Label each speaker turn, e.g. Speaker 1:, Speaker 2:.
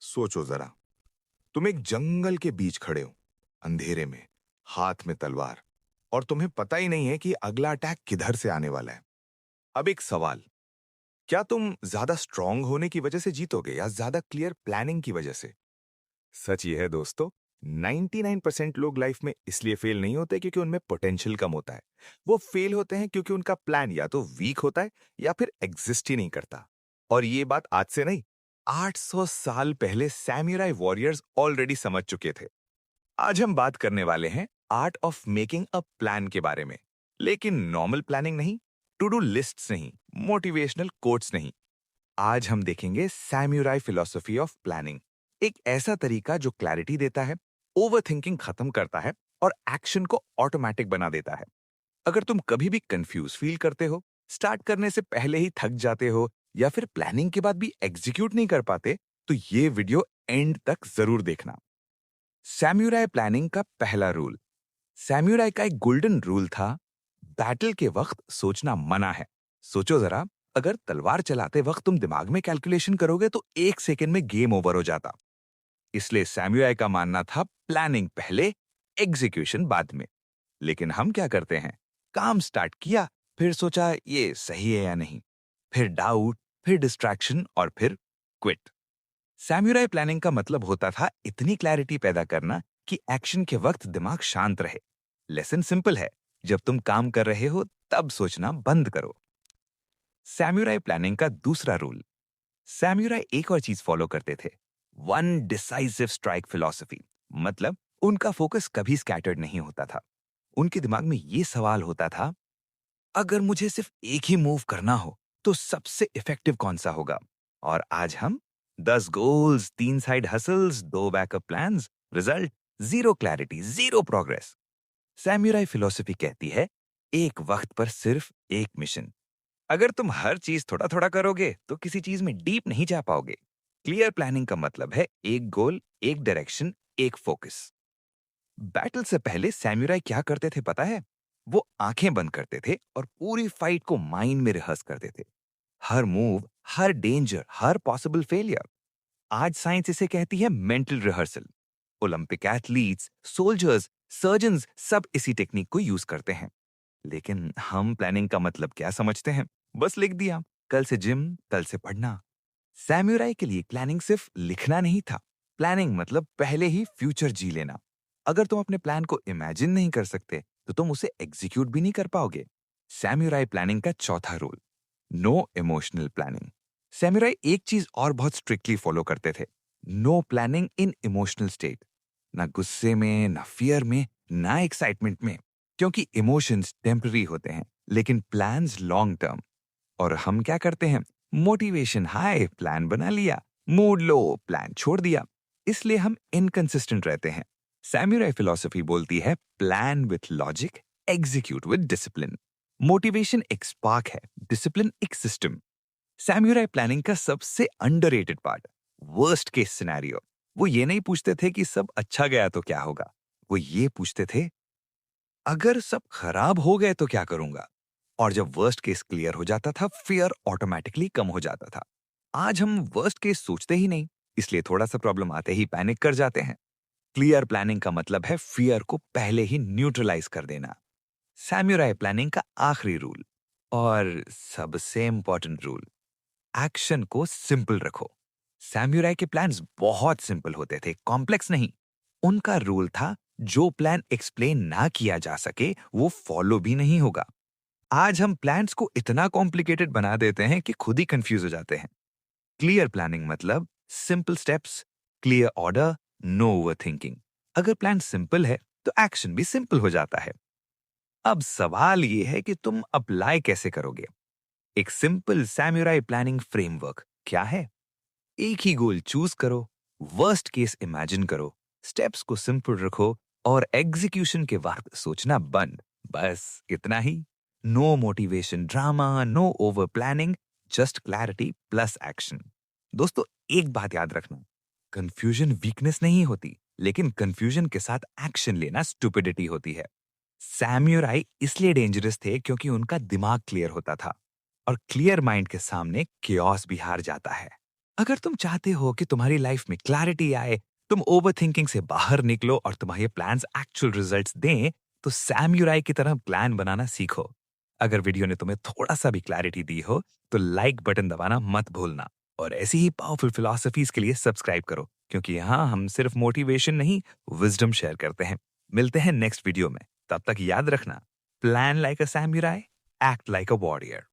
Speaker 1: सोचो जरा, तुम एक जंगल के बीच खड़े हो, अंधेरे में, हाथ में तलवार, और तुम्हें पता ही नहीं है कि अगला अटैक किधर से आने वाला है। अब एक सवाल, क्या तुम ज्यादा स्ट्रांग होने की वजह से जीतोगे या ज्यादा क्लियर प्लानिंग की वजह से? सच ये है दोस्तों, 99% लोग लाइफ में इसलिए फेल नहीं होते क्योंकि उनमें पोटेंशियल कम होता है। वो फेल होते हैं क्योंकि उनका प्लान या तो वीक होता है या फिर एग्जिस्ट ही नहीं करता। और ये बात आज से नहीं, 800 साल पहले सैमुराई वॉरियर्स ऑलरेडी समझ चुके थे। आज हम बात करने वाले हैं art of making a plan के बारे में। लेकिन नॉर्मल प्लानिंग नहीं, टू डू लिस्ट्स नहीं, मोटिवेशनल कोट्स नहीं। आज हम देखेंगे सैमुराई फिलॉसफी ऑफ प्लानिंग, एक ऐसा तरीका जो क्लैरिटी देता है, ओवरथिंकिंग खत्म करता है और एक्शन को ऑटोमेटिक बना देता है। अगर तुम कभी भी कंफ्यूज फील करते हो, स्टार्ट करने से पहले ही थक जाते हो या फिर प्लानिंग के बाद भी एग्जीक्यूट नहीं कर पाते, तो ये वीडियो एंड तक जरूर देखना। सैमुराई प्लानिंग का पहला रूल। सैमुराई का एक गोल्डन रूल था, बैटल के वक्त सोचना मना है। सोचो जरा, अगर तलवार चलाते वक्त तुम दिमाग में कैलकुलेशन करोगे तो 1 सेकंड में गेम ओवर हो जाता। इसलिए सैमुराई का मानना था, प्लानिंग पहले, एग्जीक्यूशन बाद में। लेकिन हम क्या करते हैं, काम स्टार्ट किया, फिर सोचा ये सही है या नहीं, फिर डाउट, फिर डिस्ट्रैक्शन और फिर क्विट। सैमुराई प्लानिंग का मतलब होता था इतनी क्लैरिटी पैदा करना कि एक्शन के वक्त दिमाग शांत रहे। लेसन सिंपल है, जब तुम काम कर रहे हो तब सोचना बंद करो। सैमुराई प्लानिंग का दूसरा रूल। सैमुराई एक और चीज फॉलो करते थे, वन डिसाइसिव स्ट्राइक फिलॉसफी। मतलब उनका फोकस कभी स्कैटर्ड नहीं होता था। उनके दिमाग में ये सवाल होता था, अगर मुझे सिर्फ एक ही मूव करना हो तो सबसे इफेक्टिव कौन सा होगा? और आज हम 10 goals, 3 side hustles, 2 backup plans, result zero, clarity zero, progress. Samurai philosophy कहती है, एक वक्त पर सिर्फ एक मिशन। अगर तुम हर चीज थोड़ा थोड़ा करोगे तो किसी चीज में डीप नहीं जा पाओगे। क्लियर प्लानिंग का मतलब है एक गोल, एक डायरेक्शन, एक फोकस। बैटल से पहले सैमुराई क्या करते थे पता है? वो आंखें बंद करते थे और पूरी फाइट को माइंड में रिहर्स करते थे। हर मूव, हर डेंजर, हर पॉसिबल फेलियर। आज साइंस इसे कहती है mental rehearsal. Olympic athletes, soldiers, surgeons सब इसी टेक्निक को यूज करते हैं। लेकिन हम प्लानिंग का मतलब क्या समझते हैं? बस लिख दिया, कल से जिम, कल से पढ़ना। सैमुराई के लिए प्लानिंग सिर्फ लिखना नहीं था। प्लानिंग मतलब पहले ही फ्यूचर जी लेना। अगर तुम अपने प्लान को इमेजिन नहीं कर सकते तो तुम उसे एग्जीक्यूट भी नहीं कर पाओगे। सैमुराई प्लानिंग का चौथा rule, no emotional planning. Samurai एक चीज और बहुत स्ट्रिक्टली फॉलो करते थे, no planning in emotional state. ना गुस्से में, ना फियर में, ना एक्साइटमेंट में। क्योंकि इमोशंस टेम्पररी होते हैं लेकिन प्लान्स लॉन्ग टर्म। और हम क्या करते हैं, मोटिवेशन हाई, प्लान बना लिया, मूड लो, प्लान छोड़ दिया। इसलिए हम इनकंसिस्टेंट रहते हैं। सैमुराई फिलॉसफी बोलती है, plan with logic, execute with discipline. Motivation एक स्पार्क है, डिसिप्लिन एक सिस्टम। सैमुराई प्लानिंग का सबसे underrated part, worst case scenario. वो ये नहीं पूछते थे कि सब अच्छा गया तो क्या होगा, वो ये पूछते थे, अगर सब खराब हो गए तो क्या करूंगा? और जब वर्स्ट केस क्लियर हो जाता था, फियर ऑटोमेटिकली कम हो जाता था। आज हम वर्स्ट केस सोचते ही नहीं, इसलिए थोड़ा सा प्रॉब्लम आते ही पैनिक कर जाते हैं। क्लियर प्लानिंग का मतलब है फियर को पहले ही न्यूट्रलाइज कर देना। सैमुराई प्लानिंग का आखिरी रूल और सबसे इंपॉर्टेंट रूल, एक्शन को सिंपल रखो। सैमुराई के प्लान्स बहुत सिंपल होते थे, कॉम्प्लेक्स नहीं। उनका रूल था, जो प्लान एक्सप्लेन ना किया जा सके वो फॉलो भी नहीं होगा। आज हम प्लान्स को इतना कॉम्प्लिकेटेड बना देते हैं कि खुद ही कंफ्यूज हो जाते हैं। क्लियर प्लानिंग मतलब simple steps, clear order, no overthinking. अगर प्लान सिंपल है तो एक्शन भी सिंपल हो जाता है। अब सवाल ये है कि तुम अप्लाई कैसे करोगे? एक सिंपल सैमुराई प्लानिंग फ्रेमवर्क क्या है? एक ही गोल चूज करो, वर्स्ट केस इमेजिन करो, स्टेप्स को सिंपल रखो और एग्जीक्यूशन के वक्त सोचना बंद। बस इतना ही। No motivation drama, no over planning, just clarity plus action. दोस्तों, एक बात याद रखना, कंफ्यूजन वीकनेस नहीं होती, लेकिन कंफ्यूजन के साथ एक्शन लेना स्टुपिडिटी होती है। सैमुराई इसलिए डेंजरस थे क्योंकि उनका दिमाग क्लियर होता था, और क्लियर माइंड के सामने केओस भी हार जाता है।
Speaker 2: अगर तुम चाहते हो कि तुम्हारी लाइफ में क्लैरिटी आए, तुम ओवरथिंकिंग से बाहर निकलो और तुम्हारे प्लान्स एक्चुअल रिजल्ट्स दें, तो सैमुराई की तरह प्लान बनाना सीखो। अगर वीडियो ने तुम्हें थोड़ा सा भी क्लैरिटी दी हो, तो लाइक बटन दबाना मत भूलना। और ऐसी ही पावरफुल फिलॉसफीज के लिए सब्सक्राइब करो, क्योंकि यहाँ हम सिर्फ मोटिवेशन नहीं, विजडम शेयर करते हैं। मिलते हैं नेक्स्ट वीडियो में। तब तक याद रखना, plan like a samurai, act like a warrior.